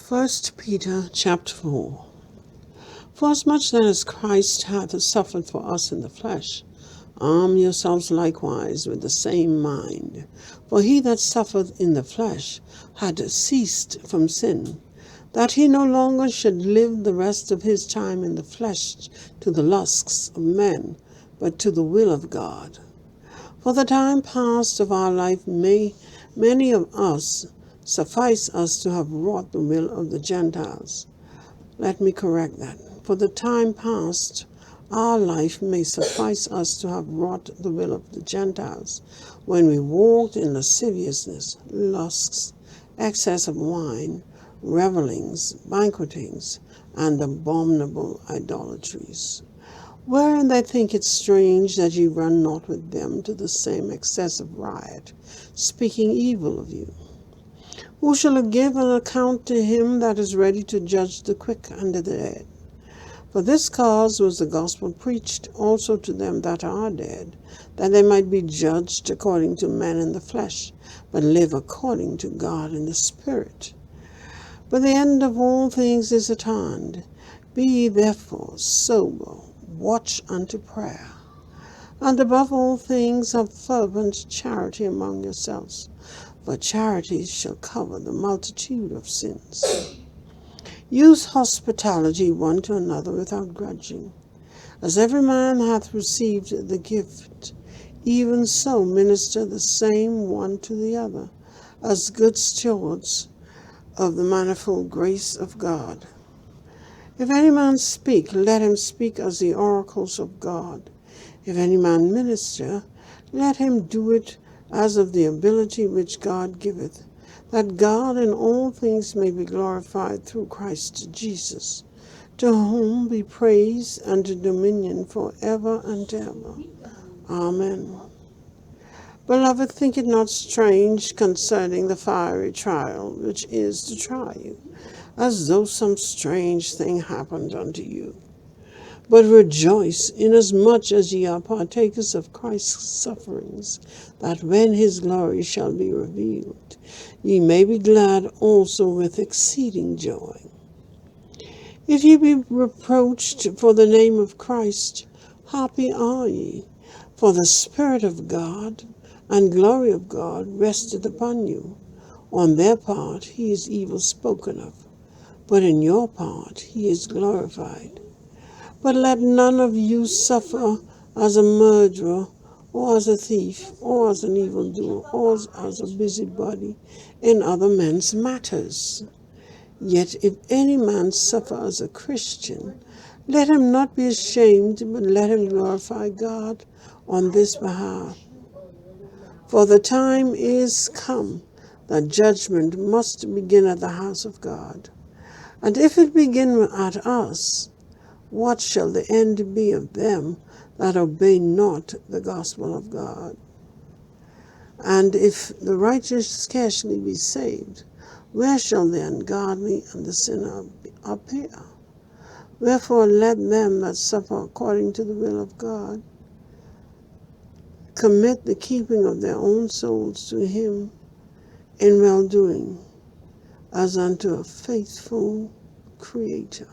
First Peter chapter 4. Forasmuch then as Christ hath suffered for us in the flesh, arm yourselves likewise with the same mind. For he that suffereth in the flesh had ceased from sin, that he no longer should live the rest of his time in the flesh to the lusts of men, but to the will of God. For the time past of our life many of us suffice us to have wrought the will of the Gentiles. Let me correct that. For the time past, our life may suffice us to have wrought the will of the Gentiles, when we walked in lasciviousness, lusts, excess of wine, revellings, banquetings, and abominable idolatries, wherein they think it strange that ye run not with them to the same excessive riot, speaking evil of you. Who shall give an account to him that is ready to judge the quick and the dead? For this cause was the gospel preached also to them that are dead, that they might be judged according to men in the flesh, but live according to God in the Spirit. But the end of all things is at hand. Be ye therefore sober, watch unto prayer. And above all things have fervent charity among yourselves, for charity shall cover the multitude of sins. Use hospitality one to another without grudging. As every man hath received the gift, even so minister the same one to the other, as good stewards of the manifold grace of God. If any man speak, let him speak as the oracles of God. If any man minister, let him do it as of the ability which God giveth, that God in all things may be glorified through Christ Jesus, to whom be praise and dominion for ever and ever. Amen. Beloved, think it not strange concerning the fiery trial which is to try you, as though some strange thing happened unto you. But rejoice, inasmuch as ye are partakers of Christ's sufferings, that when his glory shall be revealed, ye may be glad also with exceeding joy. If ye be reproached for the name of Christ, happy are ye, for the Spirit of God and glory of God resteth upon you. On their part he is evil spoken of, but in your part he is glorified. But let none of you suffer as a murderer, or as a thief, or as an evildoer, or as a busybody in other men's matters. Yet if any man suffer as a Christian, let him not be ashamed, but let him glorify God on this behalf. For the time is come that judgment must begin at the house of God. And if it begin at us, what shall the end be of them that obey not the gospel of God? And if the righteous scarcely be saved, where shall the ungodly and the sinner appear? Wherefore let them that suffer according to the will of God commit the keeping of their own souls to him in well-doing, as unto a faithful Creator.